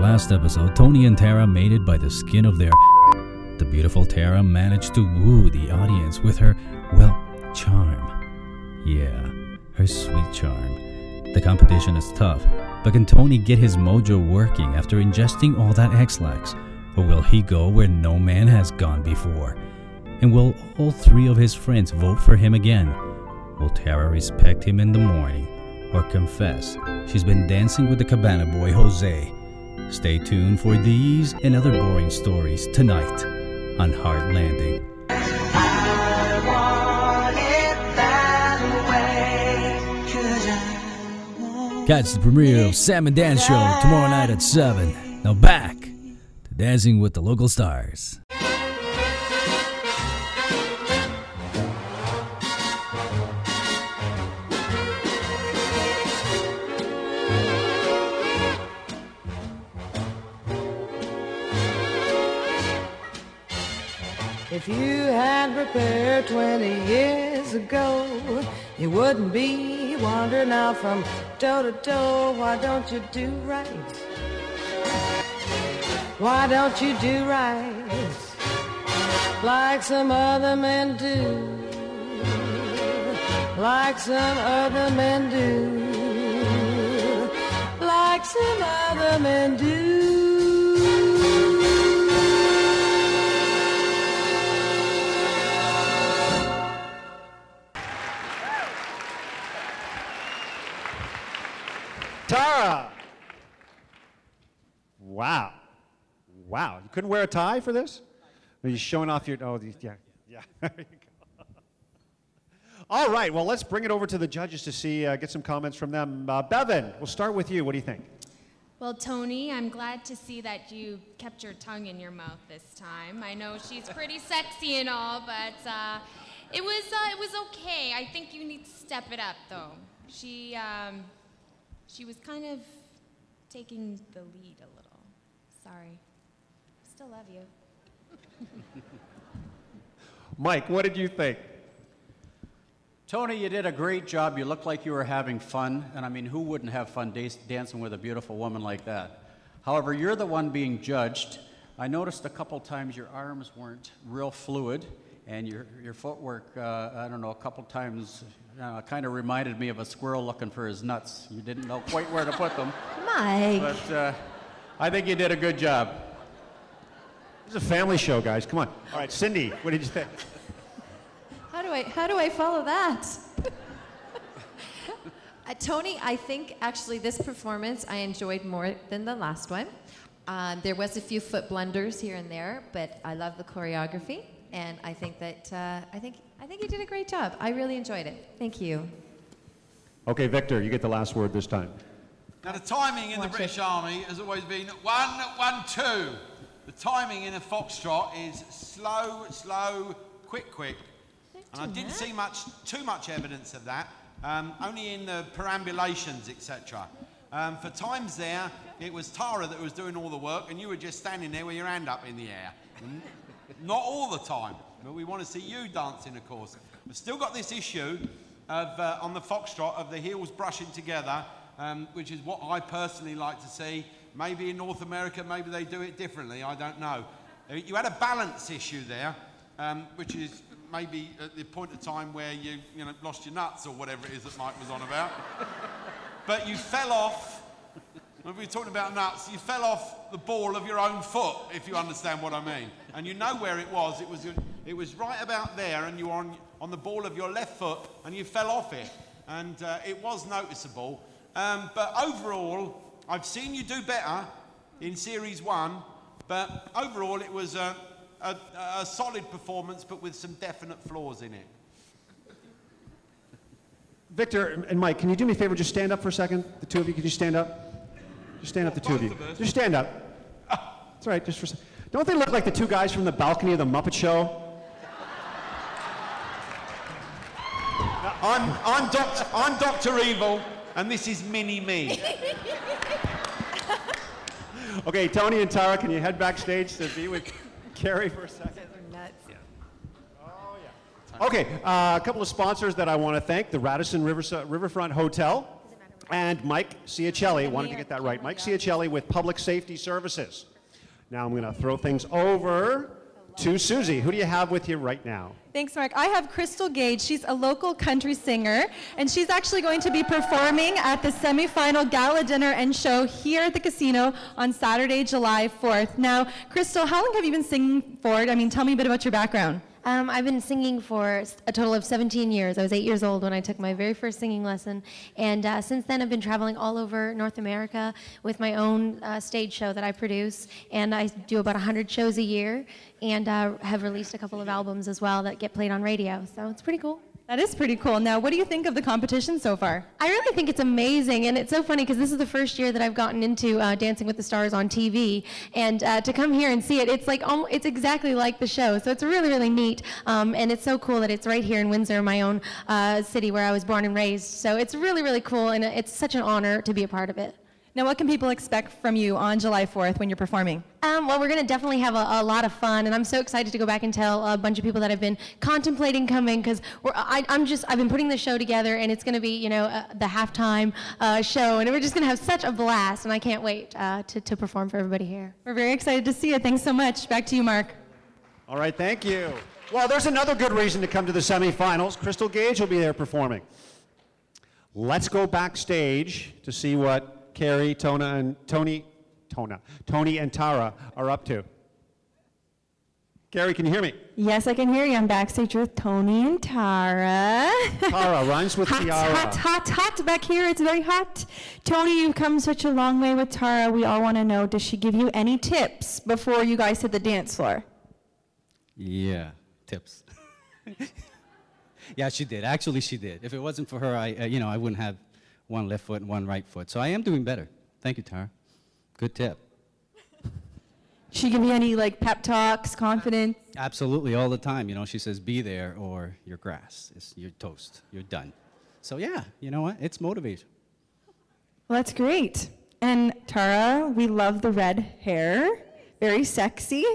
last episode, Tony and Tara made it by the skin of their... The beautiful Tara managed to woo the audience with her, well, charm. Yeah, her sweet charm. The competition is tough, but can Tony get his mojo working after ingesting all that X-Lax? Or will he go where no man has gone before? And will all three of his friends vote for him again? Will Tara respect him in the morning? Or confess she's been dancing with the cabana boy Jose? Stay tuned for these and other boring stories tonight on Hard Landing. Catch the premiere of Sam and Dan Show tomorrow night at 7. Now back to Dancing with the Local Stars. If you had prepared 20 years ago, you wouldn't be wandering out from door to door. Why don't you do right? Why don't you do right like some other men do? Like some other men do. Like some other men do. Tara! Wow. Wow. You couldn't wear a tie for this? Are you showing off your... Oh, yeah. There you go. All right. Well, let's bring it over to the judges to see, get some comments from them. Bevan, we'll start with you. What do you think? Well, Tony, I'm glad to see that you kept your tongue in your mouth this time. I know she's pretty sexy and all, but it was okay. I think you need to step it up, though. She was kind of taking the lead a little. Sorry. Still love you. Mike, what did you think? Tony, you did a great job. You looked like you were having fun. And I mean, who wouldn't have fun dancing with a beautiful woman like that? However, you're the one being judged. I noticed a couple times your arms weren't real fluid. And your footwork, I don't know, a couple times kind of reminded me of a squirrel looking for his nuts. You didn't know quite where to put them. Mike. But I think you did a good job. This is a family show, guys. Come on. All right, Cindy, what did you think? How do I follow that? Tony, I think actually this performance I enjoyed more than the last one. There was a few foot blunders here and there, but I love the choreography. And I think that I think you did a great job. I really enjoyed it. Thank you. Okay, Victor, you get the last word this time. Now the timing in the British Army has always been 1-1-2. The timing in a foxtrot is slow, slow, quick, quick. And I didn't see too much evidence of that. Only in the perambulations, etc. For times there, it was Tara that was doing all the work, and you were just standing there with your hand up in the air. Not all the time, but we want to see you dancing, of course. We've still got this issue of, on the foxtrot of the heels brushing together, which is what I personally like to see. Maybe in North America, maybe they do it differently, I don't know. You had a balance issue there, which is maybe at the point of time where you lost your nuts or whatever it is that Mike was on about. But you fell off. When we were talking about nuts, you fell off the ball of your own foot, if you understand what I mean. And you know where it was. It was right about there, and you were on the ball of your left foot, and you fell off it. And it was noticeable. But overall, I've seen you do better in Series 1, but overall it was a solid performance, but with some definite flaws in it. Victor and Mike, can you do me a favor? Just stand up for a second. The two of you, could you stand up? Just stand up, the two of you. Just stand up. That's all right, just for a second. Don't they look like the two guys from the balcony of the Muppet Show? I'm Dr. Evil, and this is Mini-Me. Okay, Tony and Tara, can you head backstage to be with Carrie for a second? Okay, a couple of sponsors that I want to thank. The Radisson Riverfront Hotel And Mike Ciacelli, wanted to get that right. Mike Ciacelli with Public Safety Services. Now I'm going to throw things over to Susie. Who do you have with you right now? Thanks, Mark. I have Crystal Gage. She's a local country singer, and she's actually going to be performing at the semifinal gala dinner and show here at the casino on Saturday, July 4th. Now, Crystal, how long have you been singing for? I mean, tell me a bit about your background. I've been singing for a total of 17 years. I was 8 years old when I took my very first singing lesson. And since then, I've been traveling all over North America with my own stage show that I produce. And I do about 100 shows a year and have released a couple of albums as well that get played on radio. So it's pretty cool. That is pretty cool. Now, what do you think of the competition so far? I really think it's amazing, and it's so funny because this is the first year that I've gotten into Dancing with the Stars on TV, and to come here and see it, it's like it's exactly like the show. So it's really, really neat, and it's so cool that it's right here in Windsor, my own city where I was born and raised. So it's really, really cool, and it's such an honor to be a part of it. Now, what can people expect from you on July 4th when you're performing? Well, we're going to definitely have a lot of fun, and I'm so excited to go back and tell a bunch of people that have been contemplating coming, because I've been putting the show together, and it's going to be, you know, the halftime show, and we're just going to have such a blast, and I can't wait to perform for everybody here. We're very excited to see you. Thanks so much. Back to you, Mark. All right, thank you. Well, there's another good reason to come to the semifinals. Crystal Gage will be there performing. Let's go backstage to see what Carrie, Tony and Tara are up to. Carrie, can you hear me? Yes, I can hear you. I'm backstage with Tony and Tara. Tara rhymes with tiara. Hot back here. It's very hot. Tony, you've come such a long way with Tara. We all want to know, does she give you any tips before you guys hit the dance floor? Yeah, tips. Yeah, she did. Actually, she did. If it wasn't for her, I wouldn't have one left foot and one right foot. So I am doing better. Thank you, Tara. Good tip. She give you any like pep talks, confidence? Absolutely, all the time. You know, she says, be there or you're grass. You're toast. You're done. So yeah, you know what? It's motivation. Well, that's great. And Tara, we love the red hair. Very sexy.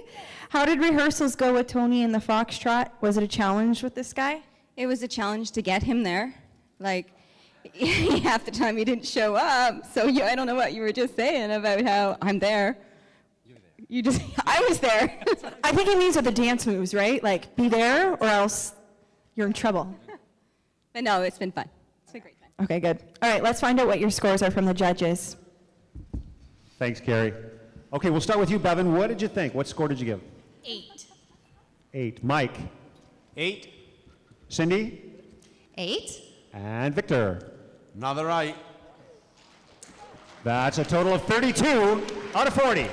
How did rehearsals go with Tony and the Foxtrot? Was it a challenge with this guy? It was a challenge to get him there. Like, half the time he didn't show up, so I don't know what you were just saying about how I'm there. You're there. I was there. I think he means with the dance moves, right? Like, be there or else you're in trouble. But no, it's been fun. It's been great fun. Okay, good. All right, let's find out what your scores are from the judges. Thanks, Carrie. Okay, we'll start with you, Bevan. What did you think? What score did you give? 8. 8. Mike? 8. Cindy? 8. And Victor? Another 8. That's a total of 32 out of 40.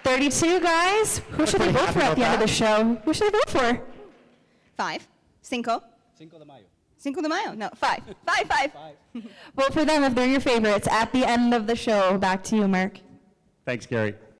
32, guys. Who should they vote for at the end of the show? Who should they vote for? 5. Cinco. Cinco de Mayo. Cinco de Mayo. No, 5. 5. Vote for them if they're your favorites at the end of the show. Back to you, Mark. Thanks, Gary.